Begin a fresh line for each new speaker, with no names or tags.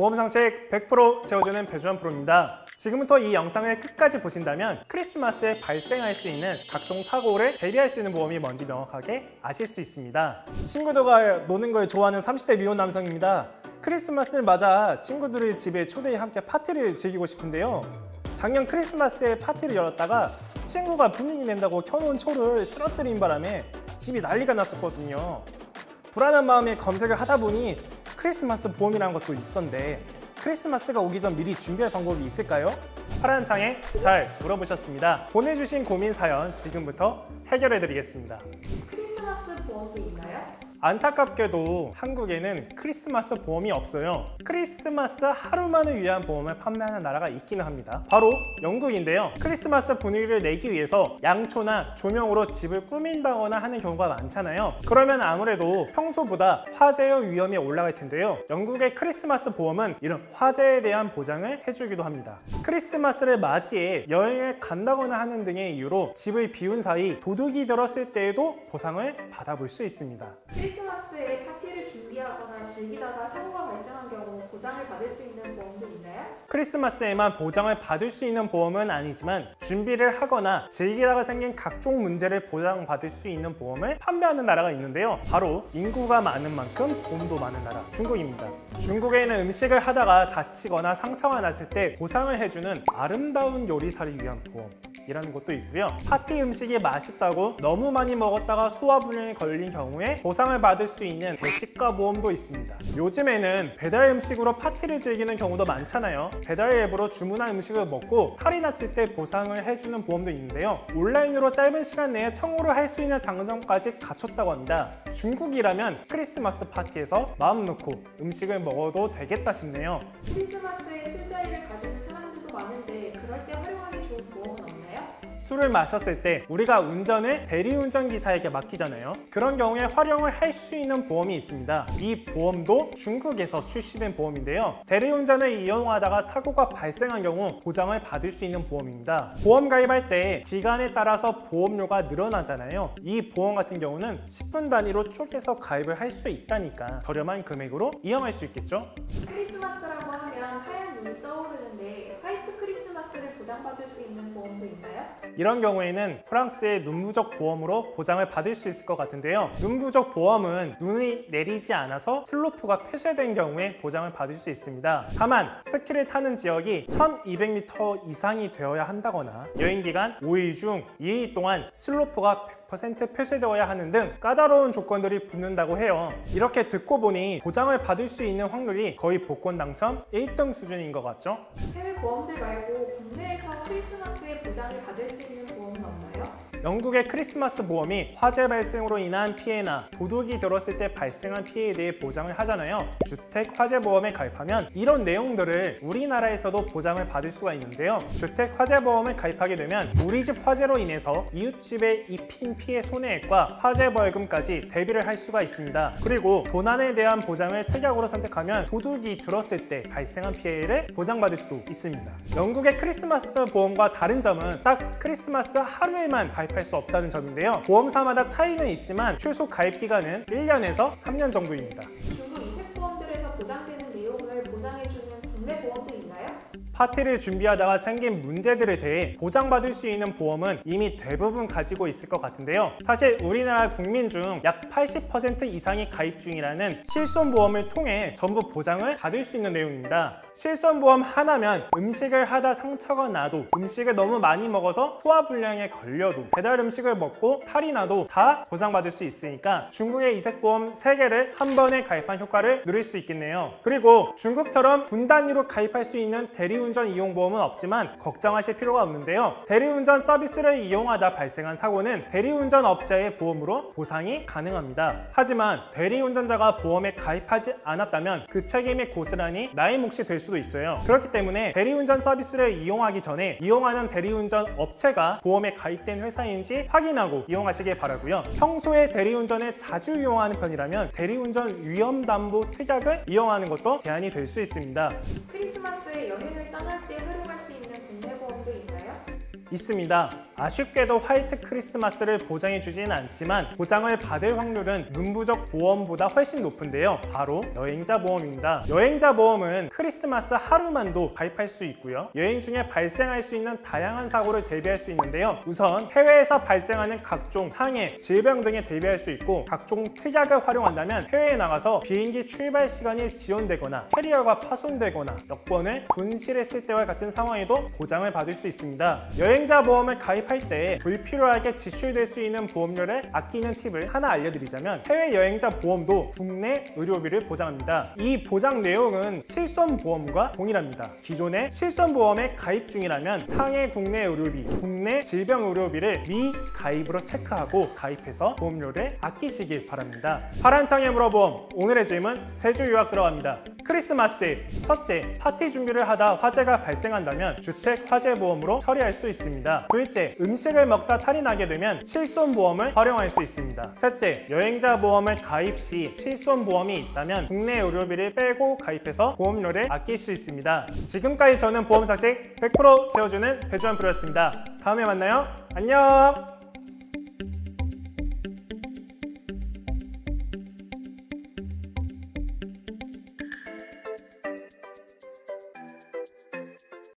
보험 상식 100% 채워주는 배주환 프로입니다. 지금부터 이 영상을 끝까지 보신다면 크리스마스에 발생할 수 있는 각종 사고를 대비할 수 있는 보험이 뭔지 명확하게 아실 수 있습니다. 친구들과 노는 걸 좋아하는 30대 미혼 남성입니다. 크리스마스를 맞아 친구들을 집에 초대해 함께 파티를 즐기고 싶은데요. 작년 크리스마스에 파티를 열었다가 친구가 분위기 낸다고 켜놓은 초를 쓰러뜨린 바람에 집이 난리가 났었거든요. 불안한 마음에 검색을 하다 보니 크리스마스 보험이라는 것도 있던데 크리스마스가 오기 전 미리 준비할 방법이 있을까요? 파란 창에 잘 물어보셨습니다. 보내주신 고민 사연 지금부터 해결해 드리겠습니다.
크리스마스 보험도 있나요?
안타깝게도 한국에는 크리스마스 보험이 없어요. 크리스마스 하루만을 위한 보험을 판매하는 나라가 있기는 합니다. 바로 영국인데요. 크리스마스 분위기를 내기 위해서 양초나 조명으로 집을 꾸민다거나 하는 경우가 많잖아요. 그러면 아무래도 평소보다 화재의 위험이 올라갈 텐데요. 영국의 크리스마스 보험은 이런 화재에 대한 보장을 해주기도 합니다. 크리스마스를 맞이해 여행을 간다거나 하는 등의 이유로 집을 비운 사이 도둑이 들었을 때에도 보상을 받아볼 수 있습니다.
크리스마스에 파티를 준비하거나 즐기다가 사고가 발생한 경우 보장을 받을 수 있는 보험도 있나요?
크리스마스에만 보장을 받을 수 있는 보험은 아니지만 준비를 하거나 즐기다가 생긴 각종 문제를 보장받을 수 있는 보험을 판매하는 나라가 있는데요. 바로 인구가 많은 만큼 돈도 많은 나라, 중국입니다. 중국에는 음식을 하다가 다치거나 상처가 났을 때 보상을 해주는 아름다운 요리사를 위한 보험이라는 것도 있고요. 파티 음식이 맛있다고 너무 많이 먹었다가 소화불량에 걸린 경우에 보상을 받을 수 있는 대식가 보험도 있습니다. 요즘에는 배달 음식으로 파티를 즐기는 경우도 많잖아요. 배달 앱으로 주문한 음식을 먹고 탈이 났을 때 보상을 해주는 보험도 있는데요. 온라인으로 짧은 시간 내에 청구를 할 수 있는 장점까지 갖췄다고 합니다. 중국이라면 크리스마스 파티에서 마음 놓고 음식을 먹어도 되겠다 싶네요.
크리스마스에 술자리를 가지는 사람들도 많은데 그럴 때 활용하기 좋은 보험은 없나요?
술을 마셨을 때 우리가 운전을 대리운전 기사에게 맡기잖아요. 그런 경우에 활용을 할 수 있는 보험이 있습니다. 이 보험도 중국에서 출시된 보험인데요. 대리운전을 이용하다가 사고가 발생한 경우 보장을 받을 수 있는 보험입니다. 보험 가입할 때 기간에 따라서 보험료가 늘어나잖아요. 이 보험 같은 경우는 10분 단위로 쪼개서 가입을 할 수 있다니까 저렴한 금액으로 이용할 수 있겠죠?
크리스마스라고 하면 하얀 눈이 떠오르는데 화이트 크리스마스를 보장받을 수 있는 보험도 있나요?
이런 경우에는 프랑스의 눈부족 보험으로 보장을 받을 수 있을 것 같은데요. 눈부족 보험은 눈이 내리지 않아서 슬로프가 폐쇄된 경우에 보장을 받을 수 있습니다. 다만 스키를 타는 지역이 1200m 이상이 되어야 한다거나 여행기간 5일 중 2일 동안 슬로프가 100% 폐쇄되어야 하는 등 까다로운 조건들이 붙는다고 해요. 이렇게 듣고 보니 보장을 받을 수 있는 확률이 거의 복권 당첨 1등 수준인 것 같죠?
해외 보험들 말고 국내에서 크리스마스에 보장을 받을 수 있는 보험은 없나요?
영국의 크리스마스 보험이 화재 발생으로 인한 피해나 도둑이 들었을 때 발생한 피해에 대해 보장을 하잖아요. 주택 화재 보험에 가입하면 이런 내용들을 우리나라에서도 보장을 받을 수가 있는데요. 주택 화재 보험을 가입하게 되면 우리 집 화재로 인해서 이웃집에 입힌 피해 손해액과 화재 벌금까지 대비를 할 수가 있습니다. 그리고 도난에 대한 보장을 특약으로 선택하면 도둑이 들었을 때 발생한 피해를 보장받을 수도 있습니다. 영국의 크리스마스 보험과 다른 점은 딱 크리스마스 하루에만 가입할 수 없다는 점인데요. 보험사마다 차이는 있지만 최소 가입 기간은 1년에서 3년 정도입니다.
중국 이색 보험들에서 보장되는 내용을 보장해주는 국내 보험도 있나요?
파티를 준비하다가 생긴 문제들에 대해 보장받을 수 있는 보험은 이미 대부분 가지고 있을 것 같은데요. 사실 우리나라 국민 중 약 80% 이상이 가입 중이라는 실손보험을 통해 전부 보장을 받을 수 있는 내용입니다. 실손보험 하나면 음식을 하다 상처가 나도, 음식을 너무 많이 먹어서 소화불량에 걸려도, 배달 음식을 먹고 탈이 나도 다 보장받을 수 있으니까 중국의 이색보험 3개를 한 번에 가입한 효과를 누릴 수 있겠네요. 그리고 중국처럼 분 단위로 가입할 수 있는 대리운전 이용보험은 없지만 걱정하실 필요가 없는데요. 대리운전 서비스를 이용하다 발생한 사고는 대리운전 업자의 보험으로 보상이 가능합니다. 하지만 대리운전자가 보험에 가입하지 않았다면 그 책임이 고스란히 나의 몫이 될 수도 있어요. 그렇기 때문에 대리운전 서비스를 이용하기 전에 이용하는 대리운전 업체가 보험에 가입된 회사인지 확인하고 이용하시길 바라고요. 평소에 대리운전을 자주 이용하는 편이라면 대리운전 위험담보 특약을 이용하는 것도 대안이 될 수 있습니다.
크리스마스에 여행을 떠날 때 활용할 수 있는 국내 보험도 있나요?
있습니다. 아쉽게도 화이트 크리스마스를 보장해주지는 않지만 보장을 받을 확률은 문부족 보험보다 훨씬 높은데요. 바로 여행자 보험입니다. 여행자 보험은 크리스마스 하루만도 가입할 수 있고요. 여행 중에 발생할 수 있는 다양한 사고를 대비할 수 있는데요. 우선 해외에서 발생하는 각종 항해, 질병 등에 대비할 수 있고 각종 특약을 활용한다면 해외에 나가서 비행기 출발 시간이 지연되거나 캐리어가 파손되거나 여권을 분실했을 때와 같은 상황에도 보장을 받을 수 있습니다. 여행자 보험을 가입할 때 불필요하게 지출될 수 있는 보험료를 아끼는 팁을 하나 알려드리자면 해외 여행자 보험도 국내 의료비를 보장합니다. 이 보장 내용은 실손보험과 동일합니다. 기존의 실손보험에 가입 중이라면 상해 국내 의료비, 국내 질병 의료비를 미가입으로 체크하고 가입해서 보험료를 아끼시길 바랍니다. 파란창의 물어보험, 오늘의 질문 3줄 요약 들어갑니다. 크리스마스에 첫째, 파티 준비를 하다 화재가 발생한다면 주택 화재 보험으로 처리할 수 있습니다. 둘째, 음식을 먹다 탈이 나게 되면 실손보험을 활용할 수 있습니다. 셋째, 여행자 보험을 가입 시 실손보험이 있다면 국내 의료비를 빼고 가입해서 보험료를 아낄 수 있습니다. 지금까지 저는 보험 상식 100% 채워주는 배주환 프로였습니다. 다음에 만나요. 안녕.